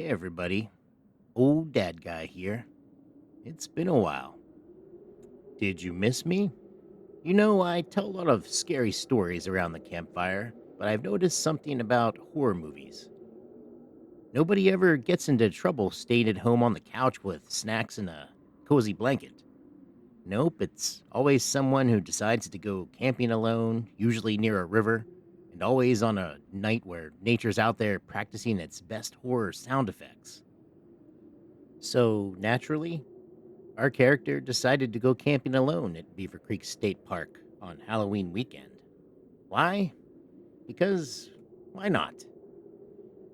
Hey everybody, OldDadGuy here. It's been a while. Did you miss me? I tell a lot of scary stories around the campfire, but I've noticed something about horror movies. Nobody ever gets into trouble staying at home on the couch with snacks and a cozy blanket. Nope, it's always someone who decides to go camping alone, usually near a river, and always on a night where nature's out there practicing its best horror sound effects. So, naturally, our character decided to go camping alone at Beaver Creek State Park on Halloween weekend. Why? Because why not?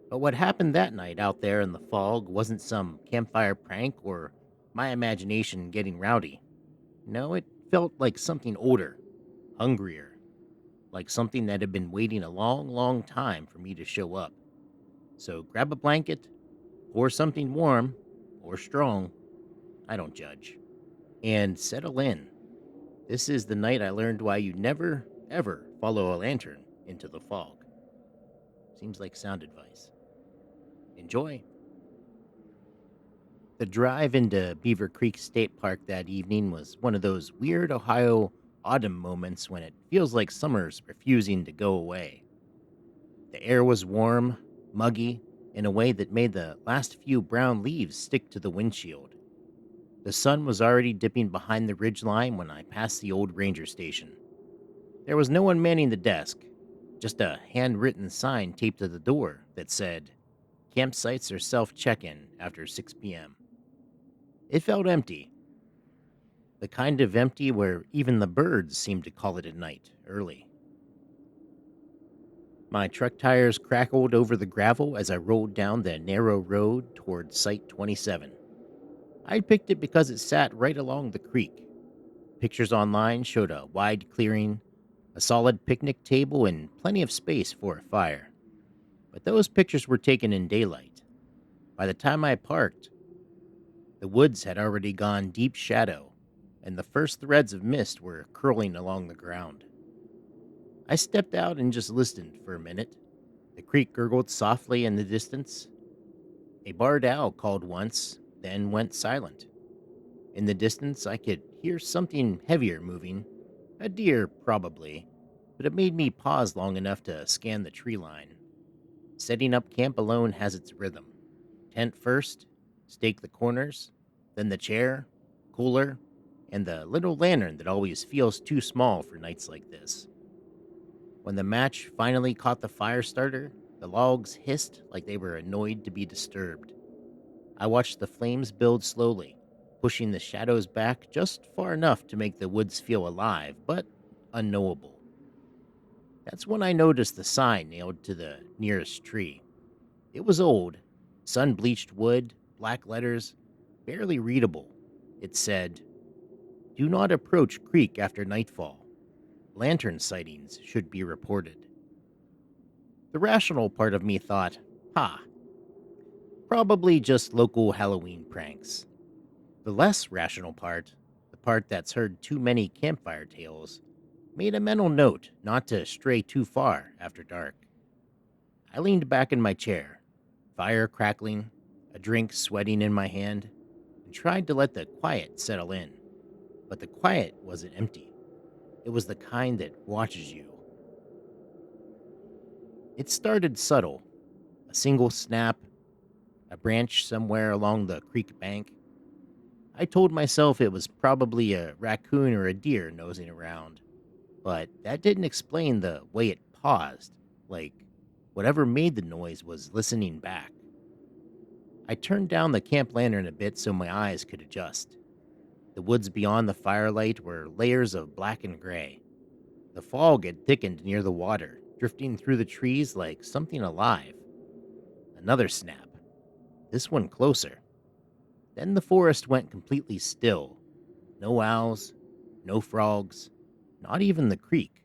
But what happened that night out there in the fog wasn't some campfire prank or my imagination getting rowdy. No, it felt like something older, hungrier, like something that had been waiting a long, long time for me to show up. So grab a blanket, pour something warm or strong, I don't judge, and settle in. This is the night I learned why you never, ever follow a lantern into the fog. Seems like sound advice. Enjoy. The drive into Beaver Creek State Park that evening was one of those weird Ohio autumn moments when it feels like summer's refusing to go away. The air was warm, muggy, in a way that made the last few brown leaves stick to the windshield. The sun was already dipping behind the ridge line when I passed the old ranger station. There was no one manning the desk, just a handwritten sign taped to the door that said, "Campsites are self check in after 6 p.m." It felt empty, the kind of empty where even the birds seemed to call it a night early. My truck tires crackled over the gravel as I rolled down the narrow road toward Site 27. I picked it because it sat right along the creek. Pictures online showed a wide clearing, a solid picnic table, and plenty of space for a fire. But those pictures were taken in daylight. By the time I parked, the woods had already gone deep shadow, and the first threads of mist were curling along the ground. I stepped out and just listened for a minute. The creek gurgled softly in the distance. A barred owl called once, then went silent. In the distance, I could hear something heavier moving. A deer, probably, but it made me pause long enough to scan the tree line. Setting up camp alone has its rhythm. Tent first, stake the corners, then the chair, cooler, and the little lantern that always feels too small for nights like this. When the match finally caught the fire starter, the logs hissed like they were annoyed to be disturbed. I watched the flames build slowly, pushing the shadows back just far enough to make the woods feel alive, but unknowable. That's when I noticed the sign nailed to the nearest tree. It was old, sun bleached wood, black letters, barely readable. It said, "Do not approach creek after nightfall. Lantern sightings should be reported." The rational part of me thought, ha, probably just local Halloween pranks. The less rational part, the part that's heard too many campfire tales, made a mental note not to stray too far after dark. I leaned back in my chair, fire crackling, a drink sweating in my hand, and tried to let the quiet settle in. But the quiet wasn't empty. It was the kind that watches you. It started subtle, a single snap, a branch somewhere along the creek bank. I told myself it was probably a raccoon or a deer nosing around, but that didn't explain the way it paused, like whatever made the noise was listening back. I turned down the camp lantern a bit so my eyes could adjust. The woods beyond the firelight were layers of black and gray. The fog had thickened near the water, drifting through the trees like something alive. Another snap, this one closer. Then the forest went completely still. No owls, no frogs, not even the creek.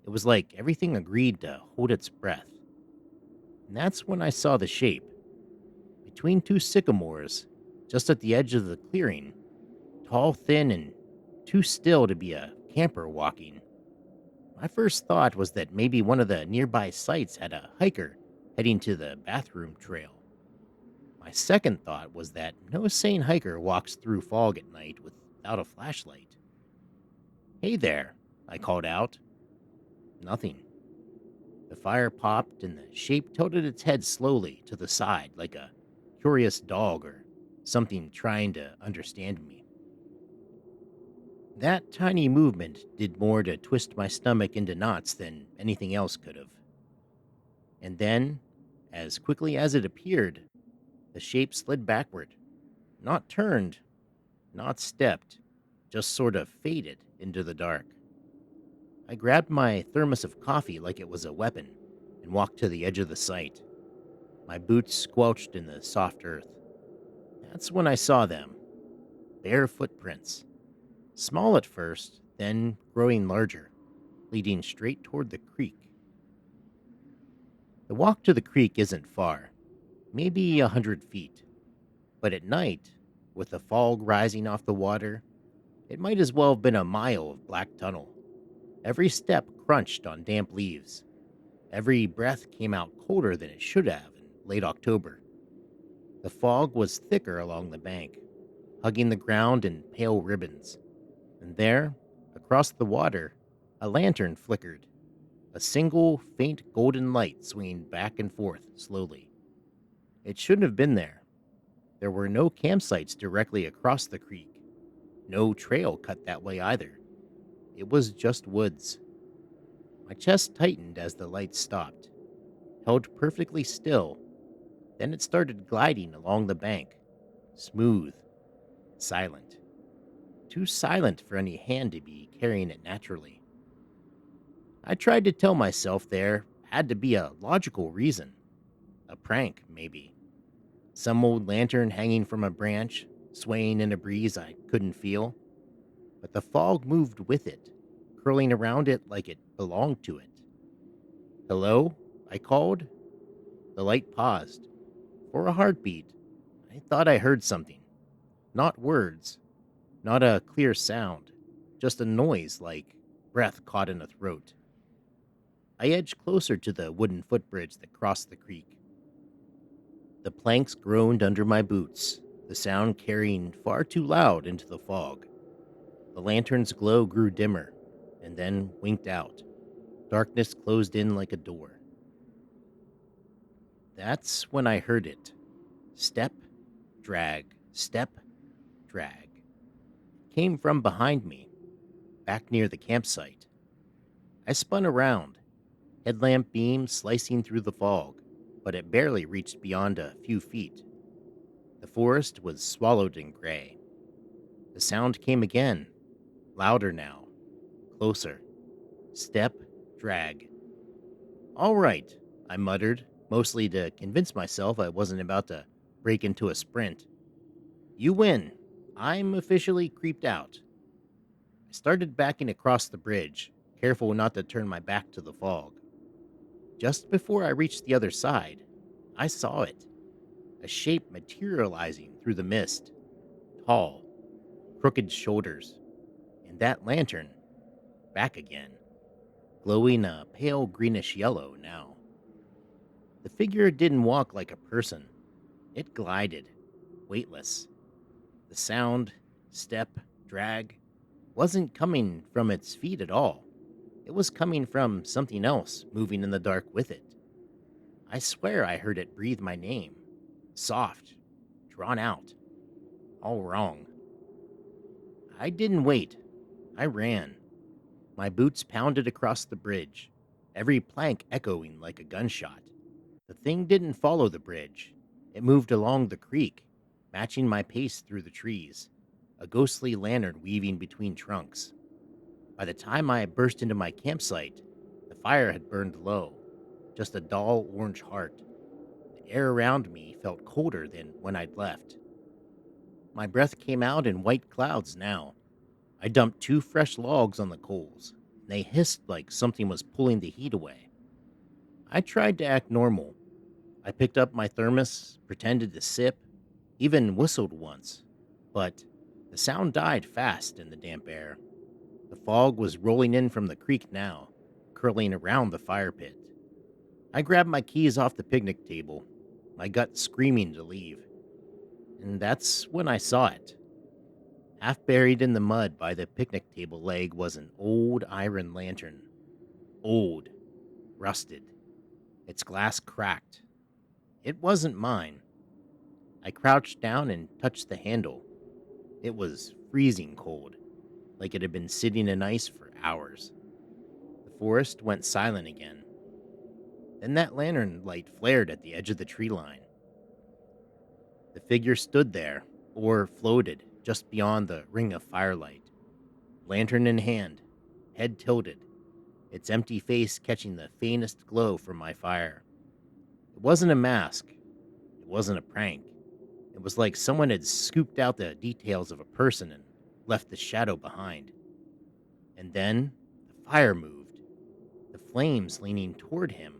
It was like everything agreed to hold its breath. And that's when I saw the shape. Between two sycamores, just at the edge of the clearing, tall, thin, and too still to be a camper walking. My first thought was that maybe one of the nearby sites had a hiker heading to the bathroom trail. My second thought was that no sane hiker walks through fog at night without a flashlight. Hey there, I called out. Nothing. The fire popped and the shape tilted its head slowly to the side like a curious dog or something trying to understand me. That tiny movement did more to twist my stomach into knots than anything else could have. And then, as quickly as it appeared, the shape slid backward, not turned, not stepped, just sort of faded into the dark. I grabbed my thermos of coffee like it was a weapon and walked to the edge of the site. My boots squelched in the soft earth. That's when I saw them. Bare footprints. Small at first, then growing larger, leading straight toward the creek. The walk to the creek isn't far, maybe 100 feet. But at night, with the fog rising off the water, it might as well have been a mile of black tunnel. Every step crunched on damp leaves. Every breath came out colder than it should have in late October. The fog was thicker along the bank, hugging the ground in pale ribbons. And there, across the water, a lantern flickered, a single faint golden light swinging back and forth slowly. It shouldn't have been there. There were no campsites directly across the creek, no trail cut that way either. It was just woods. My chest tightened as the light stopped, held perfectly still. Then it started gliding along the bank, smooth, silent. Too silent for any hand to be carrying it naturally. I tried to tell myself there had to be a logical reason. A prank, maybe. Some old lantern hanging from a branch, swaying in a breeze I couldn't feel. But the fog moved with it, curling around it like it belonged to it. Hello? I called. The light paused. For a heartbeat, I thought I heard something. Not words, not a clear sound, just a noise like breath caught in a throat. I edged closer to the wooden footbridge that crossed the creek. The planks groaned under my boots, the sound carrying far too loud into the fog. The lantern's glow grew dimmer, and then winked out. Darkness closed in like a door. That's when I heard it. Step, drag, step, drag. It came from behind me, back near the campsite. I spun around, headlamp beam slicing through the fog, but it barely reached beyond a few feet. The forest was swallowed in gray. The sound came again, louder now, closer. Step, drag. All right, I muttered, mostly to convince myself I wasn't about to break into a sprint. You win. I'm officially creeped out. I started backing across the bridge, careful not to turn my back to the fog. Just before I reached the other side, I saw it. A shape materializing through the mist. Tall, crooked shoulders. And that lantern, back again, glowing a pale greenish yellow now. The figure didn't walk like a person. It glided, weightless. The sound, step, drag, wasn't coming from its feet at all. It was coming from something else moving in the dark with it. I swear I heard it breathe my name. Soft, drawn out. All wrong. I didn't wait. I ran. My boots pounded across the bridge, every plank echoing like a gunshot. The thing didn't follow the bridge. It moved along the creek, matching my pace through the trees, a ghostly lantern weaving between trunks. By the time I burst into my campsite, the fire had burned low, just a dull orange heart. The air around me felt colder than when I'd left. My breath came out in white clouds now. I dumped 2 fresh logs on the coals, and they hissed like something was pulling the heat away. I tried to act normal. I picked up my thermos, pretended to sip, even whistled once, but the sound died fast in the damp air. The fog was rolling in from the creek now, curling around the fire pit. I grabbed my keys off the picnic table, my gut screaming to leave. and that's when I saw it. Half buried in the mud by the picnic table leg was an old iron lantern. Old, rusted, its glass cracked. It wasn't mine. I crouched down and touched the handle. It was freezing cold, like it had been sitting in ice for hours. The forest went silent again. Then that lantern light flared at the edge of the tree line. The figure stood there, or floated, just beyond the ring of firelight, lantern in hand, head tilted, its empty face catching the faintest glow from my fire. It wasn't a mask. It wasn't a prank. It was like someone had scooped out the details of a person and left the shadow behind. And then the fire moved, the flames leaning toward him,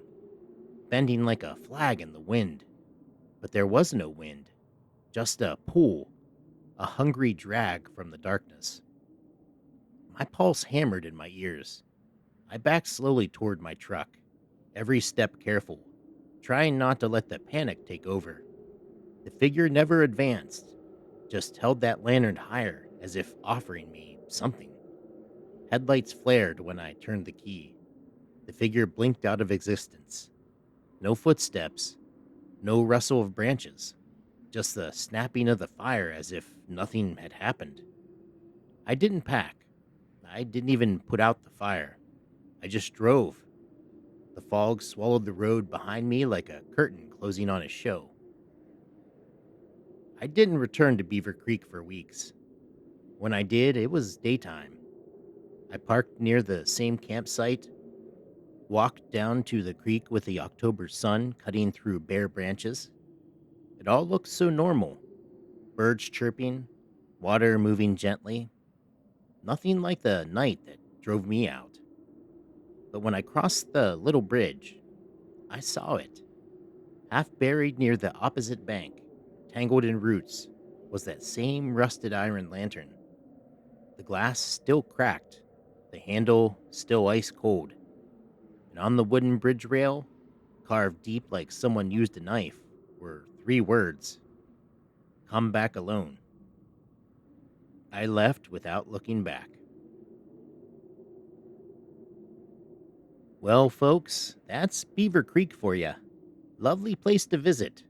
bending like a flag in the wind. But there was no wind, just a pull, a hungry drag from the darkness. My pulse hammered in my ears. I backed slowly toward my truck, every step careful, trying not to let the panic take over. The figure never advanced, just held that lantern higher as if offering me something. Headlights flared when I turned the key. The figure blinked out of existence. No footsteps, no rustle of branches, just the snapping of the fire as if nothing had happened. I didn't pack. I didn't even put out the fire. I just drove. The fog swallowed the road behind me like a curtain closing on a show. I didn't return to Beaver Creek for weeks. When I did, it was daytime. I parked near the same campsite, walked down to the creek with the October sun cutting through bare branches. It all looked so normal. Birds chirping, water moving gently. Nothing like the night that drove me out. But when I crossed the little bridge, I saw it. Half buried near the opposite bank, tangled in roots, was that same rusted iron lantern. The glass still cracked, the handle still ice cold. And on the wooden bridge rail, carved deep like someone used a knife, were 3 words: "Come back alone." I left without looking back. Well, folks, that's Beaver Creek for you. Lovely place to visit.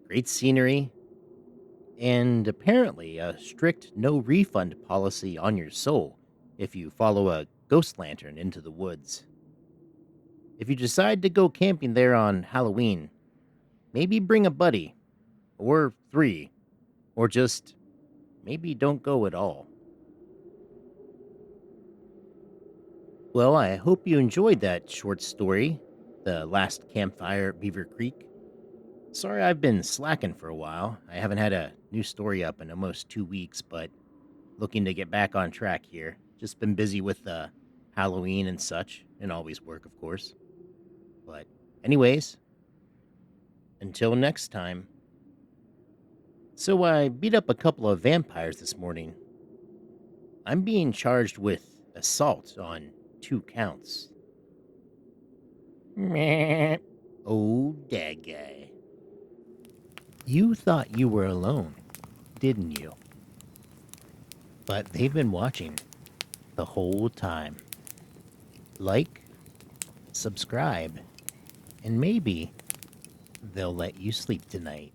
Great scenery, and apparently a strict no refund policy on your soul if you follow a ghost lantern into the woods. If you decide to go camping there on Halloween, maybe bring a buddy, or 3, or just maybe don't go at all. Well, I hope you enjoyed that short story, The Last Campfire at Beaver Creek. Sorry I've been slacking for a while. I haven't had a new story up in almost 2 weeks, but looking to get back on track here. Just been busy with Halloween and such, and always work, of course. But, anyways, until next time. So I beat up a couple of vampires this morning. I'm being charged with assault on 2 counts. Meh. OldDadGuy. You thought you were alone, didn't you? But they've been watching the whole time. Like, subscribe, and maybe they'll let you sleep tonight.